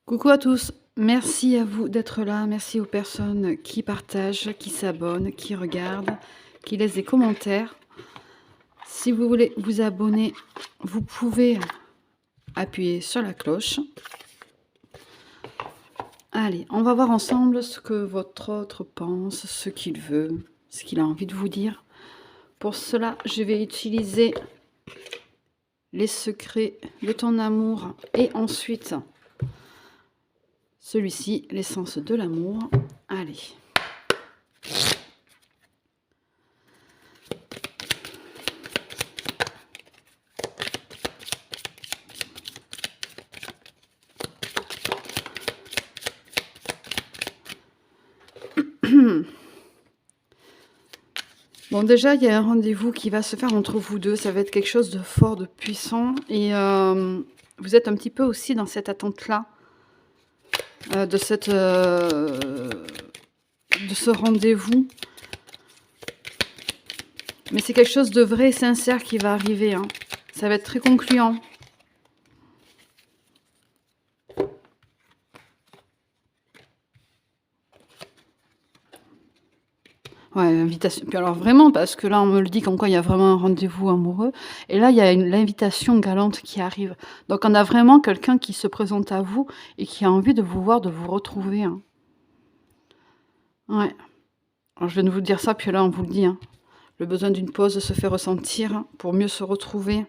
Coucou à tous, merci à vous d'être là, merci aux personnes qui partagent, qui s'abonnent, qui regardent, qui laissent des commentaires. Si vous voulez vous abonner, vous pouvez appuyer sur la cloche. Allez, on va voir ensemble ce que votre autre pense, ce qu'il veut, ce qu'il a envie de vous dire. Pour cela, je vais utiliser les secrets de ton amour et ensuite celui-ci, l'essence de l'amour. Allez. Bon, déjà, il y a un rendez-vous qui va se faire entre vous deux. Ça va être quelque chose de fort, de puissant. Et vous êtes un petit peu aussi dans cette attente-là, de ce rendez-vous. Mais c'est quelque chose de vrai et sincère qui va arriver, hein. Ça va être très concluant. Ouais, invitation. Puis alors vraiment, parce que là, on me le dit comme quoi il y a vraiment un rendez-vous amoureux. Et là, il y a l'invitation galante qui arrive. Donc, on a vraiment quelqu'un qui se présente à vous et qui a envie de vous voir, de vous retrouver, hein. Ouais. Alors, je viens de vous dire ça, puis là, on vous le dit, hein. Le besoin d'une pause se fait ressentir pour mieux se retrouver.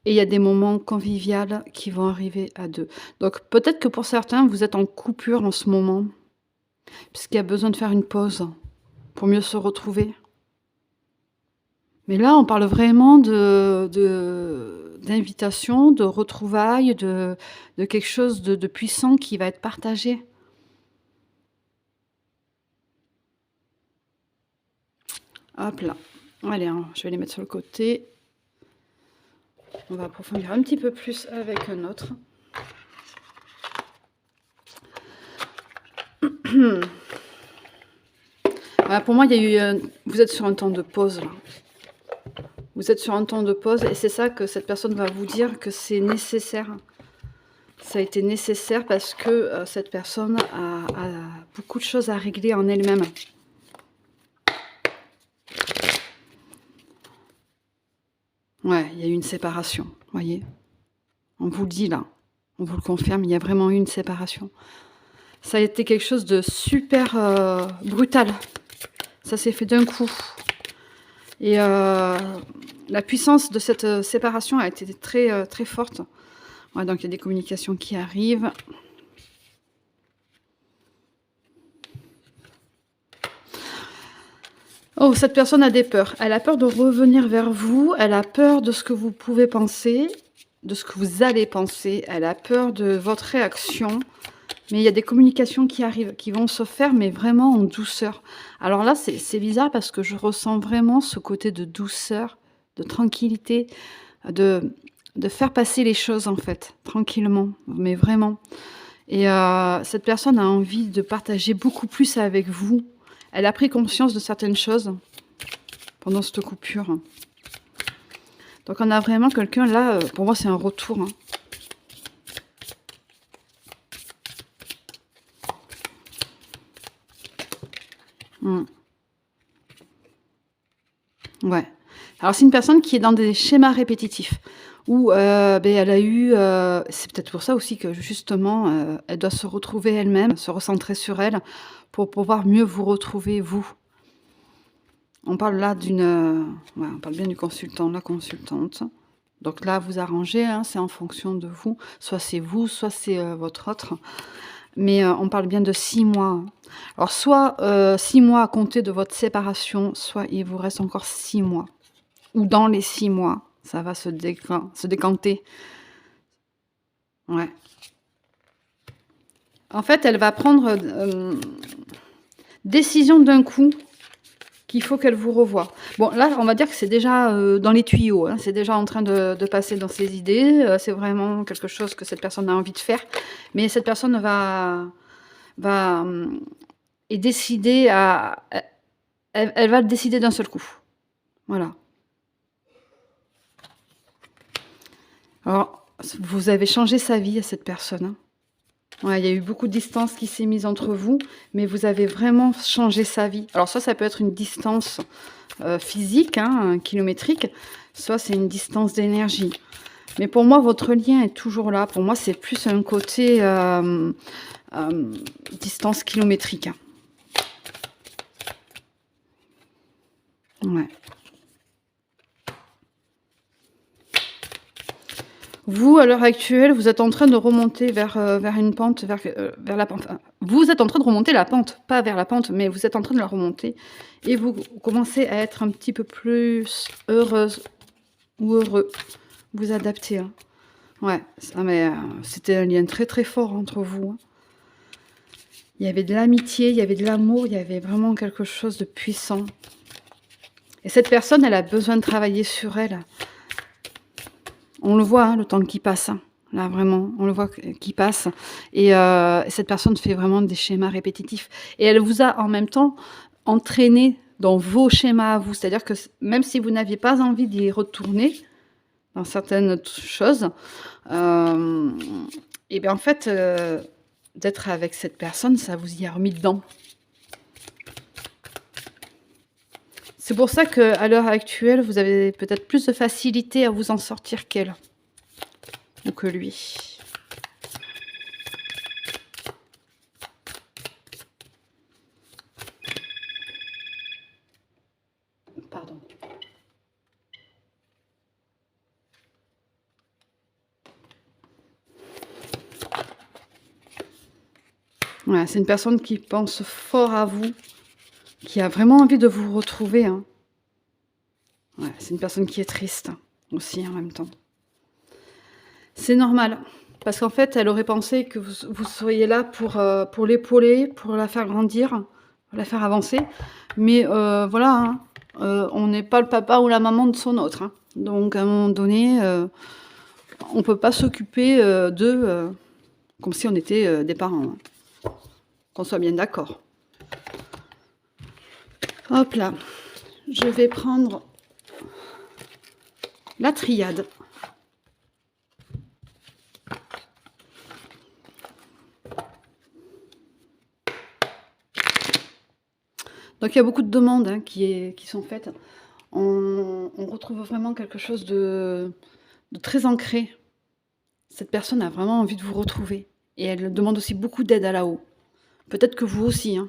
Et il y a des moments conviviaux qui vont arriver à deux. Donc, peut-être que pour certains, vous êtes en coupure en ce moment, puisqu'il y a besoin de faire une pause pour mieux se retrouver. Mais là, on parle vraiment d'invitation, de retrouvailles, de quelque chose de puissant qui va être partagé. Hop là. Allez, hein, je vais les mettre sur le côté. On va approfondir un petit peu plus avec un autre. Voilà, pour moi, il y a eu vous êtes sur un temps de pause, là. Vous êtes sur un temps de pause et c'est ça que cette personne va vous dire que c'est nécessaire. Ça a été nécessaire parce que cette personne a beaucoup de choses à régler en elle-même. Ouais, il y a eu une séparation, voyez. On vous le dit là, on vous le confirme, il y a vraiment eu une séparation. Ça a été quelque chose de super brutal. Ça s'est fait d'un coup. Et la puissance de cette séparation a été très, très forte. Ouais, donc il y a des communications qui arrivent. Oh, cette personne a des peurs. Elle a peur de revenir vers vous. Elle a peur de ce que vous pouvez penser, de ce que vous allez penser. Elle a peur de votre réaction. Mais il y a des communications qui arrivent, qui vont se faire, mais vraiment en douceur. Alors là, c'est bizarre parce que je ressens vraiment ce côté de douceur, de tranquillité, de, de faire passer les choses, en fait, tranquillement, mais vraiment. Et cette personne a envie de partager beaucoup plus avec vous. Elle a pris conscience de certaines choses pendant cette coupure. Donc on a vraiment quelqu'un là, pour moi c'est un retour, hein. Mmh. Ouais. Alors c'est une personne qui est dans des schémas répétitifs où, elle a eu, c'est peut-être pour ça aussi que justement, elle doit se retrouver elle-même, se recentrer sur elle pour pouvoir mieux vous retrouver vous. On parle là d'une, ouais, on parle bien du consultant, la consultante. Donc là, vous arrangez, hein, c'est en fonction de vous. Soit c'est vous, soit c'est, votre autre. Mais, on parle bien de 6 mois. Alors soit, 6 mois à compter de votre séparation, soit il vous reste encore 6 mois. Ou dans les 6 mois, ça va se décanter. Ouais. En fait, elle va prendre, décision d'un coup qu'il faut qu'elle vous revoie. Bon, là, on va dire que c'est déjà, dans les tuyaux, hein, c'est déjà en train de passer dans ses idées, c'est vraiment quelque chose que cette personne a envie de faire. Mais cette personne va, est décidée à elle va le décider d'un seul coup. Voilà. Alors, vous avez changé sa vie à cette personne, hein. Ouais, il y a eu beaucoup de distance qui s'est mise entre vous, mais vous avez vraiment changé sa vie. Alors soit ça peut être une distance physique, hein, kilométrique, soit c'est une distance d'énergie. Mais pour moi, votre lien est toujours là. Pour moi, c'est plus un côté distance kilométrique. Hein. Ouais. Vous, à l'heure actuelle, vous êtes en train de remonter vers une pente, vers la pente. Enfin, vous êtes en train de remonter la pente, pas vers la pente, mais vous êtes en train de la remonter. Et vous commencez à être un petit peu plus heureuse ou heureux. Vous adaptez. Hein. Ouais, mais c'était un lien très très fort entre vous. Hein. Il y avait de l'amitié, il y avait de l'amour, il y avait vraiment quelque chose de puissant. Et cette personne, elle a besoin de travailler sur elle. On le voit, hein, le temps qui passe. Hein. Là, vraiment, on le voit qui passe. Et cette personne fait vraiment des schémas répétitifs. Et elle vous a en même temps entraîné dans vos schémas à vous. C'est-à-dire que même si vous n'aviez pas envie d'y retourner dans certaines choses, et bien en fait, d'être avec cette personne, ça vous y a remis dedans. C'est pour ça qu'à l'heure actuelle, vous avez peut-être plus de facilité à vous en sortir qu'elle. Ou que lui. Pardon. Voilà, c'est une personne qui pense fort à vous, qui a vraiment envie de vous retrouver. Hein. Ouais, c'est une personne qui est triste aussi en même temps. C'est normal, parce qu'en fait, elle aurait pensé que vous seriez là pour l'épauler, pour la faire grandir, pour la faire avancer. Mais voilà, hein, on n'est pas le papa ou la maman de son autre. Hein. Donc à un moment donné, on ne peut pas s'occuper d'eux comme si on était des parents. Hein. Qu'on soit bien d'accord. Hop là, je vais prendre la triade. Donc il y a beaucoup de demandes hein, qui sont faites. On retrouve vraiment quelque chose de très ancré. Cette personne a vraiment envie de vous retrouver. Et elle demande aussi beaucoup d'aide à là-haut. Peut-être que vous aussi. Hein.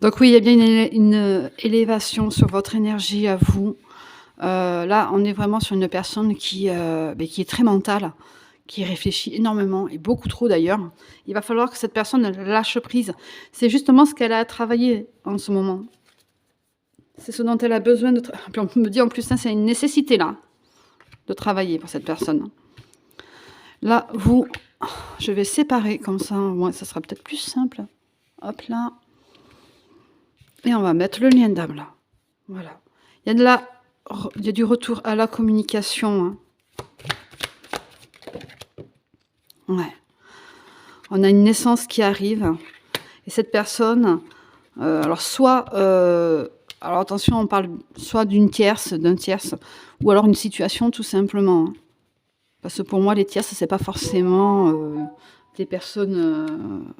Donc oui, il y a bien une élévation sur votre énergie à vous. Là, on est vraiment sur une personne qui est très mentale, qui réfléchit énormément et beaucoup trop d'ailleurs. Il va falloir que cette personne elle lâche prise. C'est justement ce qu'elle a à travailler en ce moment. C'est ce dont elle a besoin de puis on me dit en plus, hein, c'est une nécessité là, de travailler pour cette personne. Là, vous, je vais séparer comme ça, ouais, ça sera peut-être plus simple. Hop là. Et on va mettre le lien d'âme là. Voilà. Il y a du retour à la communication. Hein. Ouais. On a une naissance qui arrive. Et cette personne, alors alors attention, on parle soit d'une tierce, d'un tierce, ou alors une situation tout simplement. Hein. Parce que pour moi, les tierces, c'est pas forcément des personnes,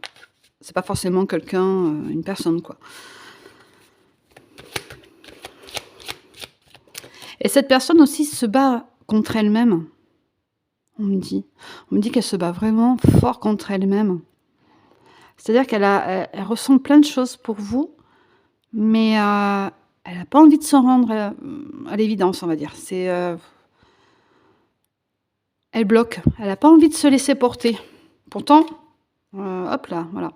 c'est pas forcément quelqu'un, une personne quoi. Et cette personne aussi se bat contre elle-même. On me dit qu'elle se bat vraiment fort contre elle-même. C'est-à-dire elle ressent plein de choses pour vous, mais elle n'a pas envie de s'en rendre à l'évidence, on va dire. Elle bloque, elle n'a pas envie de se laisser porter. Pourtant, hop là, voilà.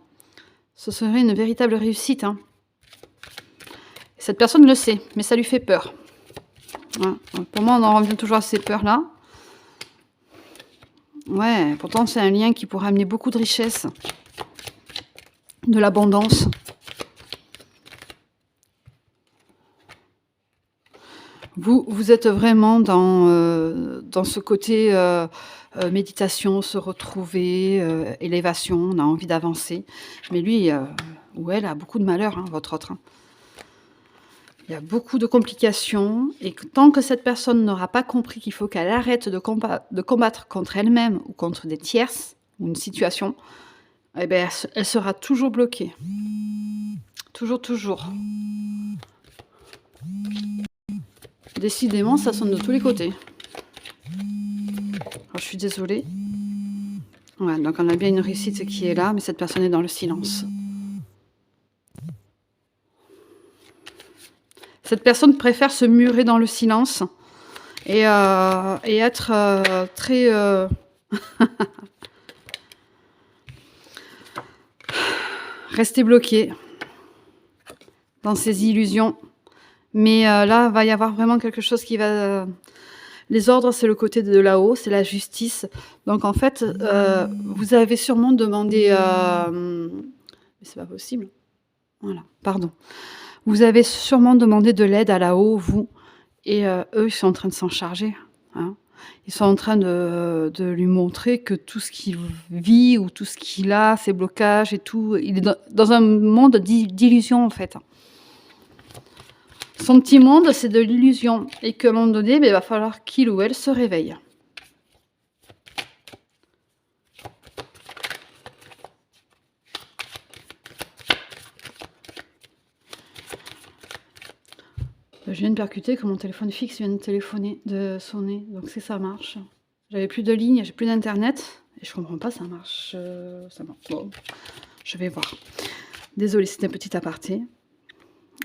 Ce serait une véritable réussite. Hein. Cette personne le sait, mais ça lui fait peur. Voilà. Pour moi, on en revient toujours à ces peurs-là. Ouais, pourtant, c'est un lien qui pourrait amener beaucoup de richesse, de l'abondance. Vous êtes vraiment dans ce côté, méditation, se retrouver, élévation, on a envie d'avancer. Mais lui, ou elle a beaucoup de malheur, hein, votre autre, hein. Il y a beaucoup de complications et que tant que cette personne n'aura pas compris qu'il faut qu'elle arrête de combattre contre elle-même ou contre des tierces ou une situation, eh beh, elle sera toujours bloquée. Toujours, toujours. Décidément, ça sonne de tous les côtés. Alors, je suis désolée. Ouais, donc on a bien une réussite qui est là, mais cette personne est dans le silence. Cette personne préfère se murer dans le silence et être très... rester bloquée dans ses illusions. Mais là, va y avoir vraiment quelque chose qui va... les ordres, c'est le côté de là-haut, c'est la justice. Donc en fait, vous avez sûrement demandé... mais c'est pas possible. Voilà, pardon. Vous avez sûrement demandé de l'aide à là-haut, vous, et eux, ils sont en train de s'en charger, hein. Ils sont en train de lui montrer que tout ce qu'il vit ou tout ce qu'il a, ses blocages et tout, il est dans un monde d'illusions, en fait. Son petit monde, c'est de l'illusion et qu'à un moment donné, il va falloir qu'il ou elle se réveille. Je viens de percuter que mon téléphone fixe vient de sonner, donc si ça marche. J'avais plus de ligne, j'ai plus d'internet, et je comprends pas, ça marche. Ça marche. Bon, je vais voir. Désolée, c'était un petit aparté.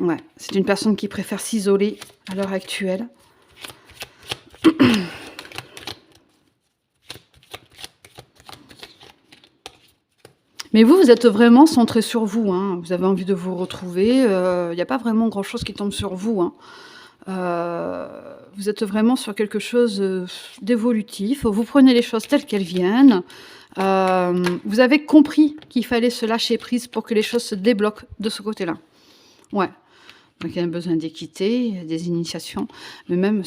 Ouais, c'est une personne qui préfère s'isoler à l'heure actuelle. Mais vous êtes vraiment centré sur vous, hein. Vous avez envie de vous retrouver. Il n'y a pas vraiment grand-chose qui tombe sur vous, hein. Vous êtes vraiment sur quelque chose d'évolutif. Vous prenez les choses telles qu'elles viennent. Vous avez compris qu'il fallait se lâcher prise pour que les choses se débloquent de ce côté-là. Ouais. Donc il y a un besoin d'équité, des initiations. Mais même,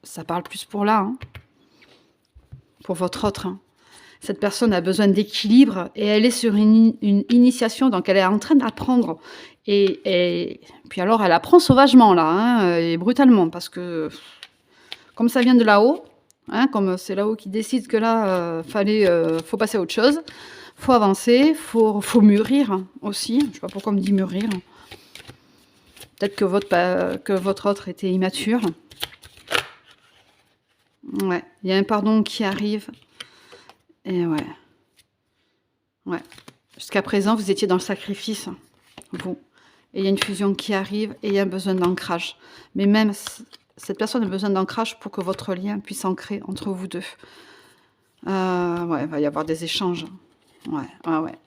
ça parle plus pour là, hein. Pour votre autre, hein. Cette personne a besoin d'équilibre et elle est sur une initiation, donc elle est en train d'apprendre. Et puis alors, elle apprend sauvagement, là, hein, et brutalement, parce que comme ça vient de là-haut, hein, comme c'est là-haut qui décide que là, faut passer à autre chose, faut avancer, faut mûrir aussi. Je ne sais pas pourquoi on me dit mûrir. Peut-être que votre autre était immature. Ouais, il y a un pardon qui arrive. Et ouais. Ouais. Jusqu'à présent, vous étiez dans le sacrifice, vous. Et il y a une fusion qui arrive et il y a un besoin d'ancrage. Mais même cette personne a besoin d'ancrage pour que votre lien puisse ancrer entre vous deux. Ouais, il va y avoir des échanges. Ouais, ouais.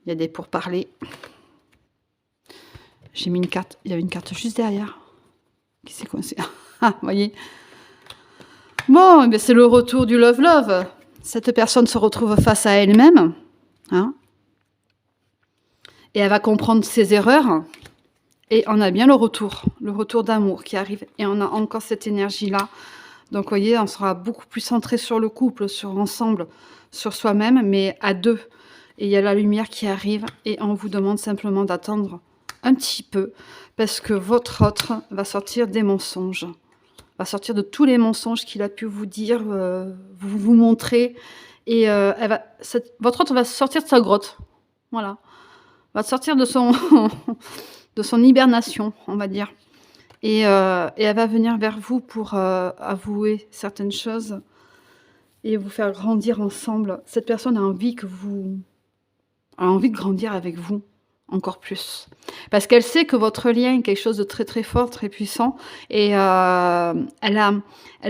Il y a des pourparlers. J'ai mis une carte. Il y avait une carte juste derrière. Qui s'est coincée. Ah, vous voyez. Bon, mais c'est le retour du love-love. Cette personne se retrouve face à elle-même, hein, et elle va comprendre ses erreurs, et on a bien le retour d'amour qui arrive, et on a encore cette énergie-là. Donc, vous voyez, on sera beaucoup plus centré sur le couple, sur ensemble, sur soi-même, mais à deux. Et il y a la lumière qui arrive, et on vous demande simplement d'attendre un petit peu, parce que votre autre va sortir des mensonges. Va sortir de tous les mensonges qu'il a pu vous dire, vous montrer. Et votre autre va sortir de sa grotte. Voilà. Va sortir de son, de son hibernation, on va dire. Et elle va venir vers vous pour avouer certaines choses et vous faire grandir ensemble. Cette personne a envie de grandir avec vous. Encore plus. Parce qu'elle sait que votre lien est quelque chose de très très fort, très puissant. Et elle a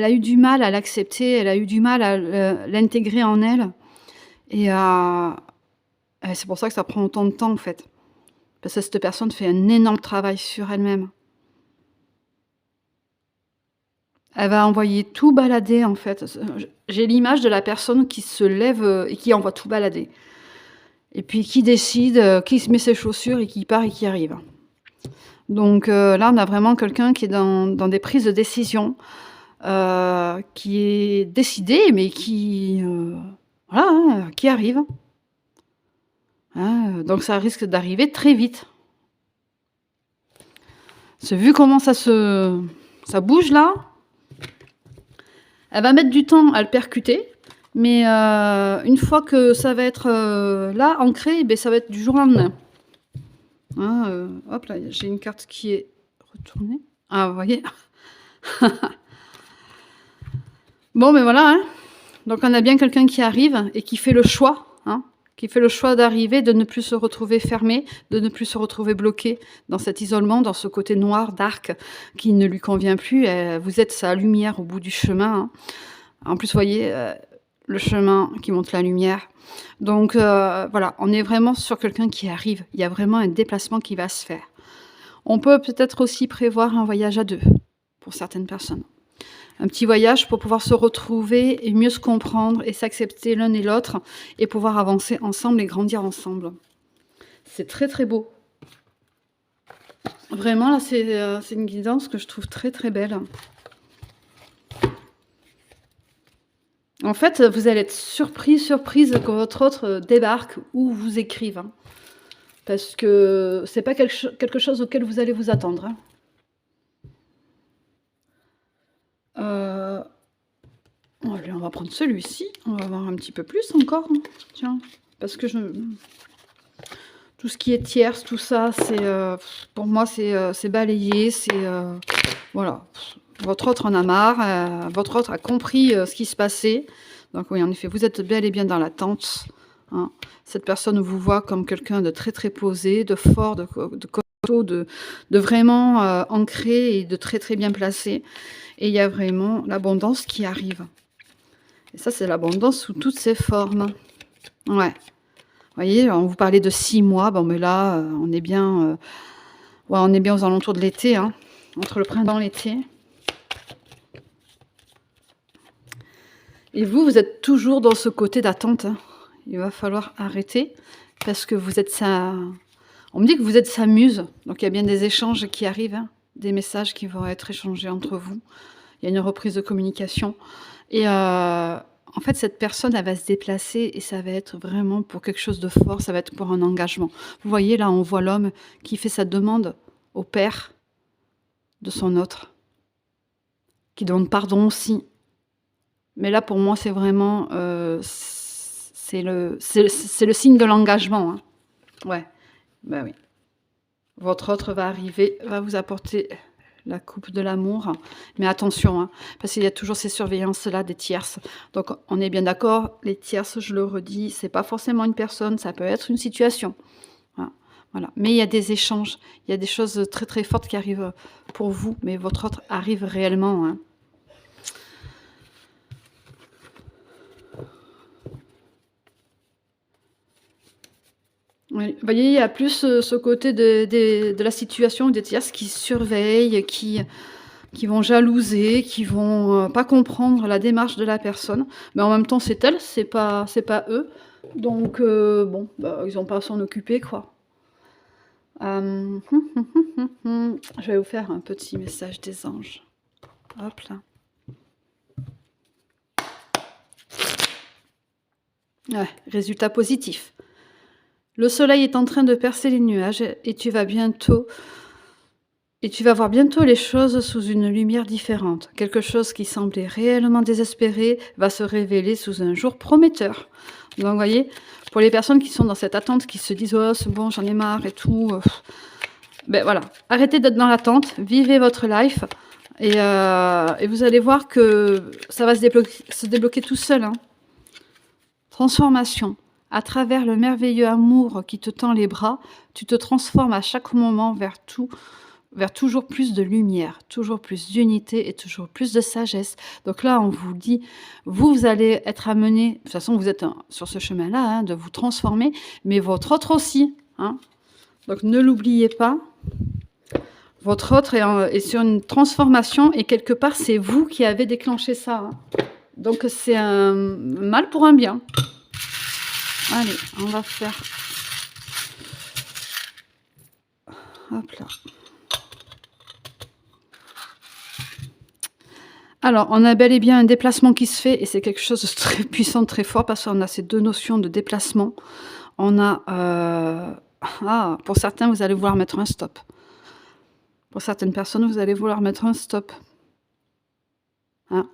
eu du mal à l'accepter, elle a eu du mal à l'intégrer en elle. Et c'est pour ça que ça prend autant de temps en fait. Parce que cette personne fait un énorme travail sur elle-même. Elle va envoyer tout balader en fait. J'ai l'image de la personne qui se lève et qui envoie tout balader. Et puis qui décide, qui se met ses chaussures et qui part et qui arrive. Donc là, on a vraiment quelqu'un qui est dans des prises de décision, qui est décidé, mais qui, voilà, hein, qui arrive. Hein, donc ça risque d'arriver très vite. C'est vu comment ça bouge là, elle va mettre du temps à le percuter, mais une fois que ça va être, là, ancré, beh, ça va être du jour au lendemain. Hein, hop là, j'ai une carte qui est retournée. Ah, vous voyez? Bon, ben voilà, hein. Donc on a bien quelqu'un qui arrive et qui fait le choix, hein, qui fait le choix d'arriver, de ne plus se retrouver fermé, de ne plus se retrouver bloqué dans cet isolement, dans ce côté noir, dark, qui ne lui convient plus. Vous êtes sa lumière au bout du chemin, hein. En plus, vous voyez, le chemin qui montre la lumière. Donc voilà, on est vraiment sur quelqu'un qui arrive. Il y a vraiment un déplacement qui va se faire. On peut peut-être aussi prévoir un voyage à 2 pour certaines personnes. Un petit voyage pour pouvoir se retrouver et mieux se comprendre et s'accepter l'un et l'autre et pouvoir avancer ensemble et grandir ensemble. C'est très, très beau. Vraiment, là, c'est une guidance que je trouve très, très belle. En fait, vous allez être surprise quand votre autre débarque ou vous écrive, hein. Parce que c'est pas quelque chose auquel vous allez vous attendre, hein. Allez, on va prendre celui-ci. On va voir un petit peu plus encore, hein. Tiens, parce que tout ce qui est tierce, tout ça, c'est pour moi, c'est balayé. C'est voilà. Votre autre en a marre. Votre autre a compris ce qui se passait. Donc oui, en effet, vous êtes bel et bien dans l'attente, hein. Cette personne vous voit comme quelqu'un de très, très posé, de fort, de costaud, de vraiment ancré et de très, très bien placé. Et il y a vraiment l'abondance qui arrive. Et ça, c'est l'abondance sous toutes ses formes. Ouais. Vous voyez, on vous parlait de 6 mois. Bon, mais là, on est bien, ouais, on est bien aux alentours de l'été, hein, entre le printemps et l'été. Et vous êtes toujours dans ce côté d'attente, hein. Il va falloir arrêter parce que vous êtes sa... On me dit que vous êtes sa muse. Donc, il y a bien des échanges qui arrivent, hein, des messages qui vont être échangés entre vous. Il y a une reprise de communication. Et en fait, cette personne, elle va se déplacer et ça va être vraiment pour quelque chose de fort, ça va être pour un engagement. Vous voyez, là, on voit l'homme qui fait sa demande au père de son autre, qui demande pardon aussi. Mais là, pour moi, c'est vraiment... c'est le signe de l'engagement, hein. Ouais, bah oui. Votre autre va arriver, va vous apporter la coupe de l'amour. Mais attention, hein, parce qu'il y a toujours ces surveillances-là des tierces. Donc, on est bien d'accord, les tierces, je le redis, c'est pas forcément une personne, ça peut être une situation. Voilà, voilà. Mais il y a des échanges, il y a des choses très, très fortes qui arrivent pour vous, mais votre autre arrive réellement, hein. Oui, vous voyez, il y a plus ce côté de la situation, des tierces qui surveillent, qui vont jalouser, qui vont pas comprendre la démarche de la personne. Mais en même temps, c'est elle, c'est pas eux. Donc, bon, bah, ils n'ont pas à s'en occuper, quoi. Je vais vous faire un petit message des anges. Hop là. Ouais, résultat positif. Le soleil est en train de percer les nuages et tu vas voir bientôt les choses sous une lumière différente. Quelque chose qui semblait réellement désespéré va se révéler sous un jour prometteur. Donc, vous voyez, pour les personnes qui sont dans cette attente, qui se disent « Oh, c'est bon, j'en ai marre et tout. » Ben voilà, arrêtez d'être dans l'attente, vivez votre life et vous allez voir que ça va se débloquer tout seul, hein. Transformation. À travers le merveilleux amour qui te tend les bras, tu te transformes à chaque moment vers toujours plus de lumière, toujours plus d'unité et toujours plus de sagesse. Donc là, on vous dit, vous allez être amené, de toute façon, vous êtes sur ce chemin-là, hein, de vous transformer, mais votre autre aussi, hein. Donc ne l'oubliez pas, votre autre est sur une transformation et quelque part, c'est vous qui avez déclenché ça, hein. Donc c'est un mal pour un bien. Allez, on va faire... Hop là. Alors, on a bel et bien un déplacement qui se fait et c'est quelque chose de très puissant, très fort parce qu'on a ces 2 notions de déplacement. On a, pour certains, vous allez vouloir mettre un stop. Pour certaines personnes, vous allez vouloir mettre un stop, hein.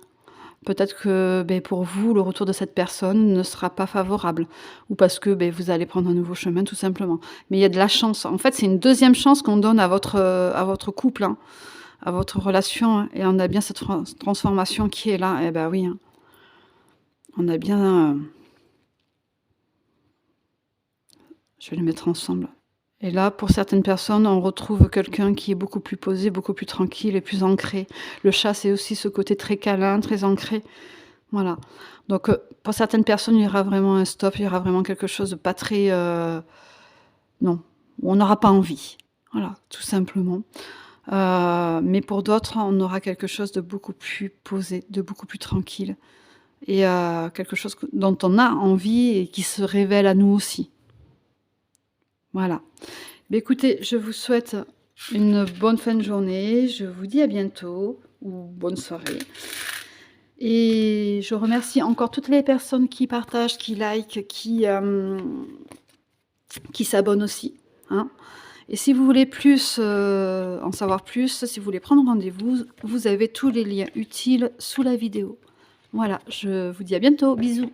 Peut-être que, beh, pour vous, le retour de cette personne ne sera pas favorable ou parce que, beh, vous allez prendre un nouveau chemin tout simplement. Mais il y a de la chance. En fait, c'est une deuxième chance qu'on donne à votre couple, hein, à votre relation, hein, et on a bien cette transformation qui est là. Eh ben oui, hein, on a bien, je vais les mettre ensemble. Et là, pour certaines personnes, on retrouve quelqu'un qui est beaucoup plus posé, beaucoup plus tranquille et plus ancré. Le chat, c'est aussi ce côté très câlin, très ancré. Voilà. Donc, pour certaines personnes, il y aura vraiment un stop, il y aura vraiment quelque chose de pas très, non, où on n'aura pas envie. Voilà, tout simplement. Mais pour d'autres, on aura quelque chose de beaucoup plus posé, de beaucoup plus tranquille et quelque chose dont on a envie et qui se révèle à nous aussi. Voilà. Beh, écoutez, je vous souhaite une bonne fin de journée. Je vous dis à bientôt ou bonne soirée. Et je remercie encore toutes les personnes qui partagent, qui likent, qui s'abonnent aussi, hein. Et si vous voulez plus, en savoir plus, si vous voulez prendre rendez-vous, vous avez tous les liens utiles sous la vidéo. Voilà, je vous dis à bientôt. Bisous.